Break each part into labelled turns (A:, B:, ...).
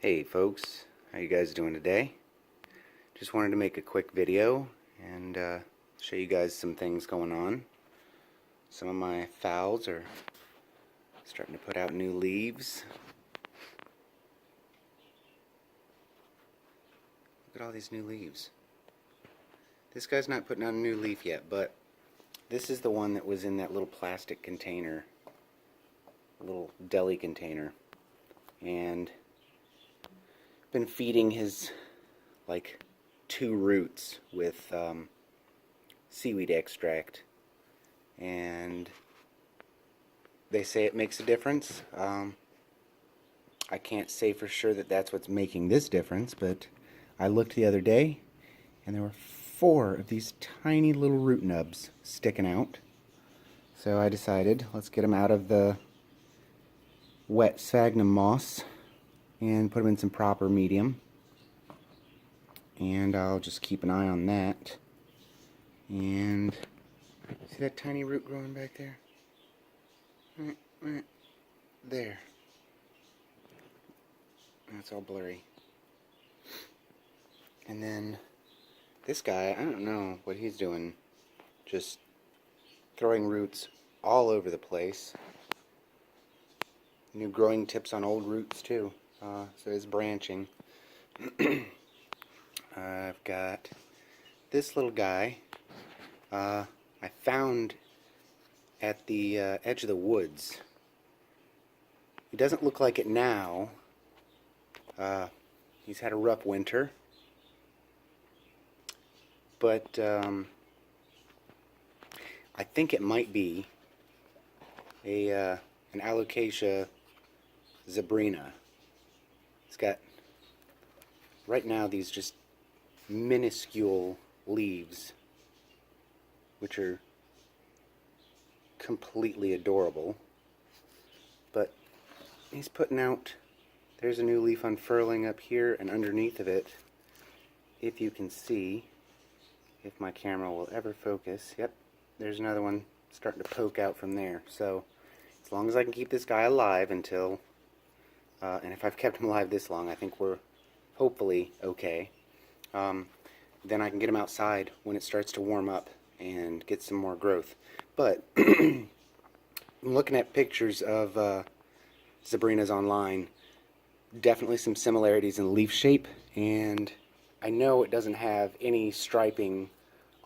A: Hey folks, how you guys doing today? Just wanted to make a quick video and show you guys some things going on. Some of my phals are starting to put out new leaves. Look at all these new leaves. This guy's not putting out a new leaf yet, but this is the one that was in that little plastic container, little deli container, and been feeding his like 2 roots with seaweed extract, and they say it makes a difference. I can't say for sure that that's what's making this difference, but I looked the other day and there were 4 of these tiny little root nubs sticking out. So I decided, let's get them out of the wet sphagnum moss and put them in some proper medium, and I'll just keep an eye on that. And see that tiny root growing back there? There. That's all blurry. And then this guy, I don't know what he's doing, just throwing roots all over the place. New growing tips on old roots too. So it's branching. I've got this little guy I found at the edge of the woods. He doesn't look like it now. He's had a rough winter, but I think it might be an alocasia zebrina. It's got, right now, these just minuscule leaves, which are completely adorable. But he's putting out, there's a new leaf unfurling up here, and underneath of it, if you can see, if my camera will ever focus, yep, there's another one starting to poke out from there. So as long as I can keep this guy alive until and if I've kept him alive this long, I think we're hopefully okay. Then I can get him outside when it starts to warm up and get some more growth. But I'm looking at pictures of zebrinas online. Definitely some similarities in leaf shape, and I know it doesn't have any striping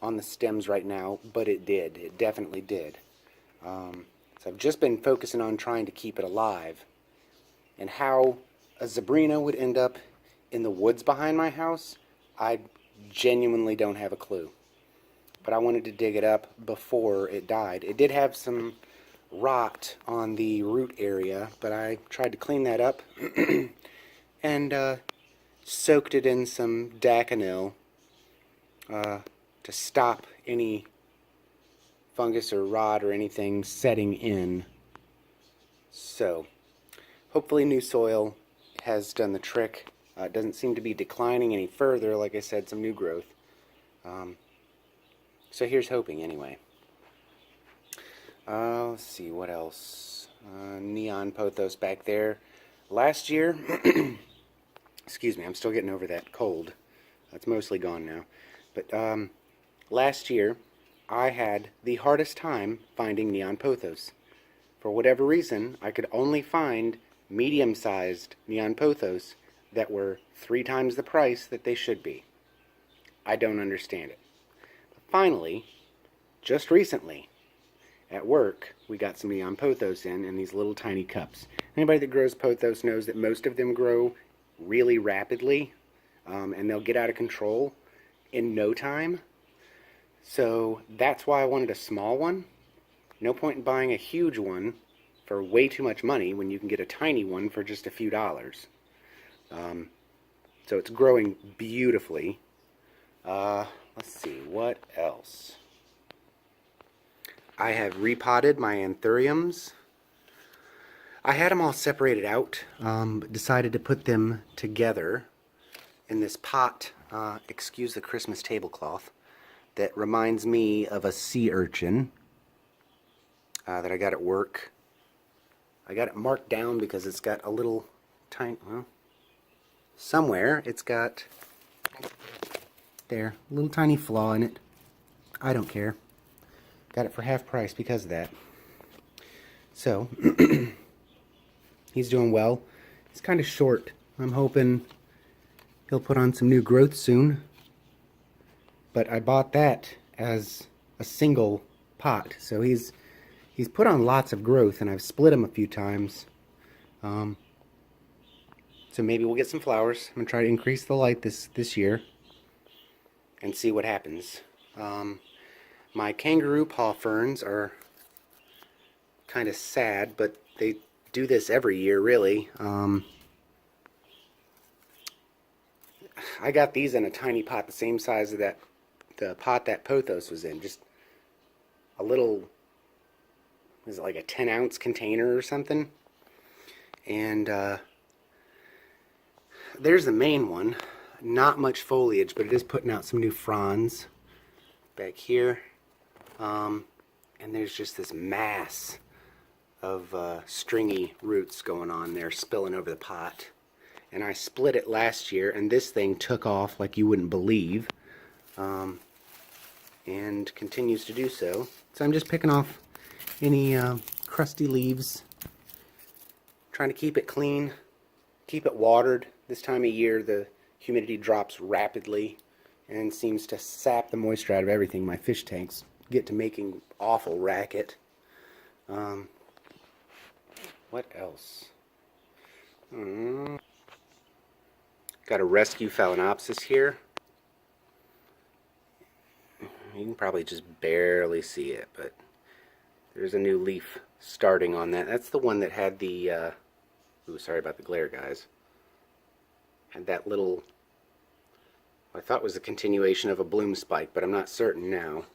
A: on the stems right now, but it did. It definitely did. So I've just been focusing on trying to keep it alive. And how a zebrina would end up in the woods behind my house, I genuinely don't have a clue. But I wanted to dig it up before it died. It did have some rot on the root area, but I tried to clean that up and soaked it in some Daconil to stop any fungus or rot or anything setting in. So hopefully new soil has done the trick. It doesn't seem to be declining any further. Like I said, some new growth. So here's hoping anyway. Let's see, what else? Neon pothos back there. Last year, excuse me, I'm still getting over that cold. It's mostly gone now. But last year, I had the hardest time finding neon pothos. For whatever reason, I could only find medium-sized neon pothos that were 3 times the price that they should be. I don't understand it. But finally, just recently, at work, we got some neon pothos in these little tiny cups. Anybody that grows pothos knows that most of them grow really rapidly, and they'll get out of control in no time. So that's why I wanted a small one. No point in buying a huge one for way too much money when you can get a tiny one for just a few dollars. So it's growing beautifully. Let's see, what else? I have repotted my anthuriums. I had them all separated out, but decided to put them together in this pot, excuse the Christmas tablecloth, that reminds me of a sea urchin that I got at work. I got it marked down because it's got a little tiny, well, somewhere it's got, there, a little tiny flaw in it. I don't care. Got it for half price because of that. So, he's doing well. He's kind of short. I'm hoping he'll put on some new growth soon. But I bought that as a single pot. So he's put on lots of growth, and I've split him a few times. So maybe we'll get some flowers. I'm going to try to increase the light this year and see what happens. My kangaroo paw ferns are kind of sad, but they do this every year, really. I got these in a tiny pot, the same size of the pot that Pothos was in. Just a little, is it like a 10-ounce container or something? And there's the main one. Not much foliage, but it is putting out some new fronds back here. And there's just this mass of stringy roots going on there, spilling over the pot. And I split it last year, and this thing took off like you wouldn't believe, and continues to do so. So I'm just picking off any crusty leaves, trying to keep it clean, keep it watered. This time of year the humidity drops rapidly and seems to sap the moisture out of everything. My fish tanks get to making awful racket. What else? Got a rescue Phalaenopsis here. You can probably just barely see it, but there's a new leaf starting on that. That's the one that had the, ooh, sorry about the glare, guys. Had that little, I thought was a continuation of a bloom spike, but I'm not certain now.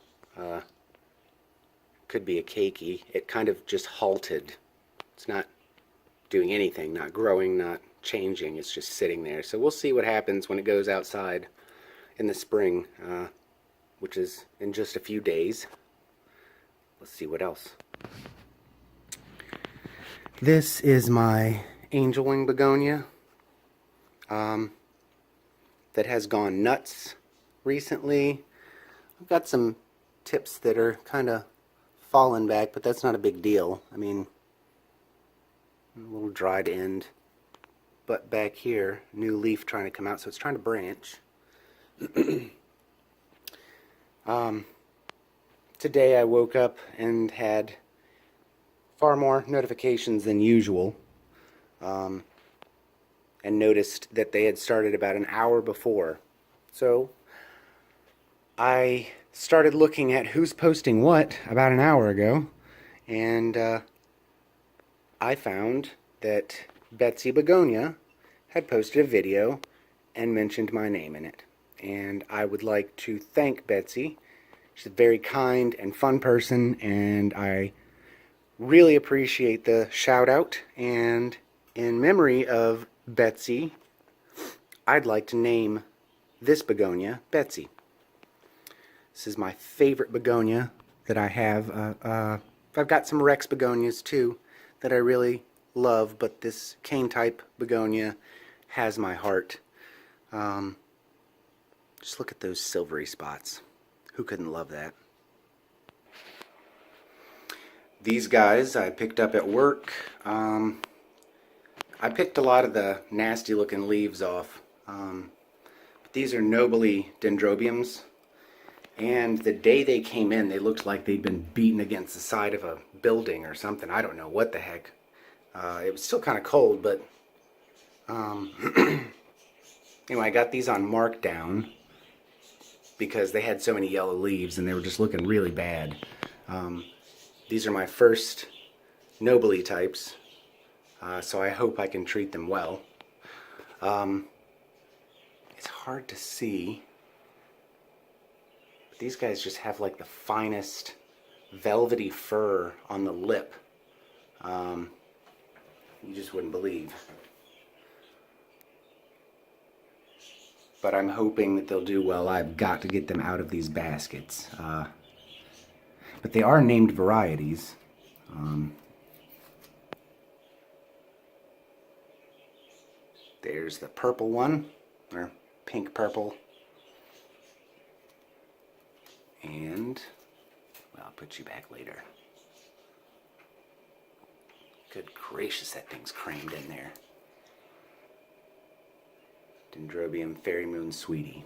A: Could be a keiki. It kind of just halted. It's not doing anything, not growing, not changing. It's just sitting there. So we'll see what happens when it goes outside in the spring, which is in just a few days. Let's see what else. This is my angel wing begonia that has gone nuts recently. I've got some tips that are kind of falling back, but that's not a big deal. I mean, a little dried end. But back here, new leaf trying to come out, so it's trying to branch. Today I woke up and had far more notifications than usual, and noticed that they had started about an hour before. So I started looking at who's posting what about an hour ago, and I found that Betsy Begonia had posted a video and mentioned my name in it. And I would like to thank Betsy. She's a very kind and fun person, and I really appreciate the shout out. And in memory of Betsy, I'd like to name this begonia Betsy. This is my favorite begonia that I have. I've got some Rex begonias too that I really love, but this cane type begonia has my heart. Just look at those silvery spots. Who couldn't love that? These guys I picked up at work. I picked a lot of the nasty looking leaves off. These are nobly dendrobiums, and the day they came in they looked like they'd been beaten against the side of a building or something. I don't know what the heck. It was still kind of cold, but anyway, I got these on markdown because they had so many yellow leaves and they were just looking really bad. These are my first nobly types, so I hope I can treat them well. It's hard to see, but these guys just have like the finest velvety fur on the lip. You just wouldn't believe. But I'm hoping that they'll do well. I've got to get them out of these baskets. But they are named varieties. There's the purple one, or pink purple. And, well, I'll put you back later. Good gracious, that thing's crammed in there. Dendrobium Fairy Moon Sweetie.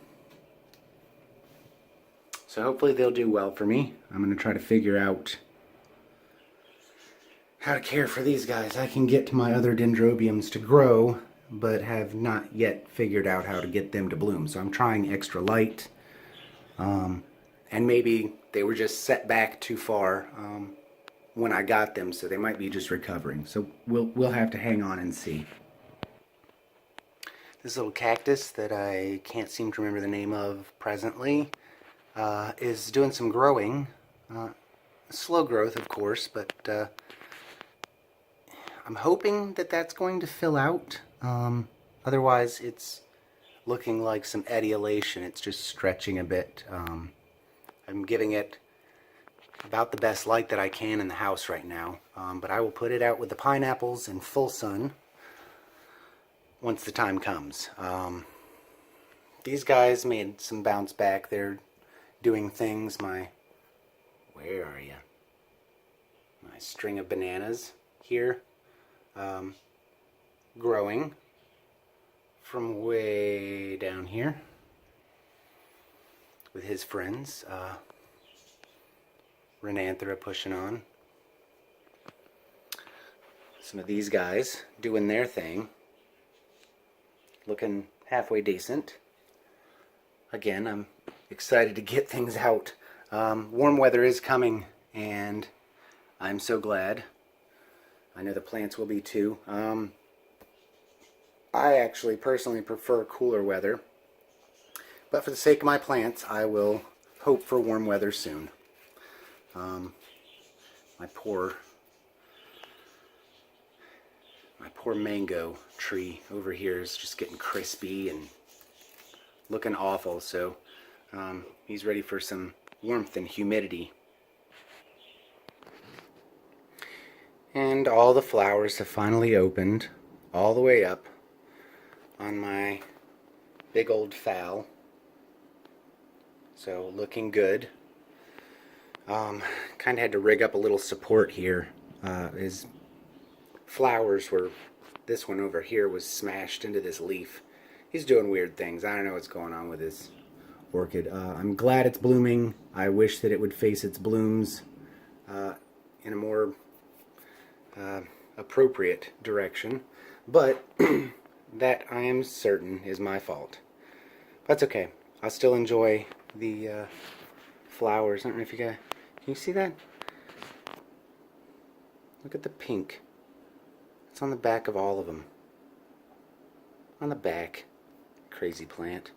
A: So hopefully they'll do well for me. I'm going to try to figure out how to care for these guys. I can get my other dendrobiums to grow, but have not yet figured out how to get them to bloom. So I'm trying extra light. And maybe they were just set back too far when I got them, so they might be just recovering. So we'll have to hang on and see. This little cactus that I can't seem to remember the name of presently is doing some growing. Slow growth, of course, but I'm hoping that that's going to fill out. Otherwise, it's looking like some etiolation. It's just stretching a bit. I'm giving it about the best light that I can in the house right now, but I will put it out with the pineapples in full sun once the time comes. These guys made some bounce back. They're doing things. Where are you? My string of bananas here, growing from way down here with his friends. Renanthera pushing on. Some of these guys doing their thing. Looking halfway decent. Again, I'm excited to get things out. Warm weather is coming, and I'm so glad. I know the plants will be too. I actually personally prefer cooler weather, but for the sake of my plants, I will hope for warm weather soon. My poor mango tree over here is just getting crispy and looking awful, so he's ready for some warmth and humidity. And all the flowers have finally opened all the way up on my big old phal, so looking good. Kind of had to rig up a little support here. His flowers were, this one over here was smashed into this leaf. He's doing weird things. I don't know what's going on with his orchid. I'm glad it's blooming. I wish that it would face its blooms in a more appropriate direction, but that I am certain is my fault. That's okay. I'll still enjoy the flowers. I don't know if you guys, can you see that? Look at the pink. It's on the back of all of them. On the back. Crazy plant.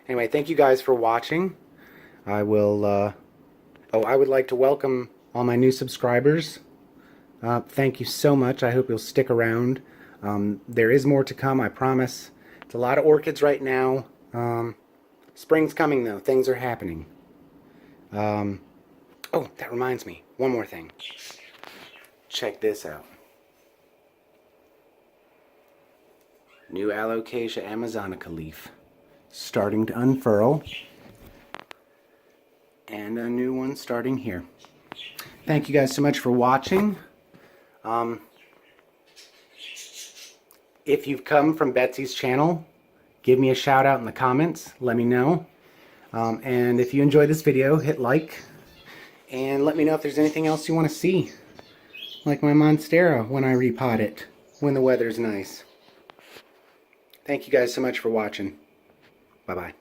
A: Anyway, thank you guys for watching. I will, I would like to welcome all my new subscribers. Thank you so much. I hope you'll stick around. There is more to come, I promise. It's a lot of orchids right now. Spring's coming though. Things are happening. Oh, that reminds me. One more thing. Check this out. New Alocasia amazonica leaf. Starting to unfurl. And a new one starting here. Thank you guys so much for watching. If you've come from Betsy's channel, give me a shout out in the comments. Let me know. And if you enjoyed this video, hit like. And let me know if there's anything else you want to see. Like my Monstera when I repot it. When the weather's nice. Thank you guys so much for watching. Bye-bye.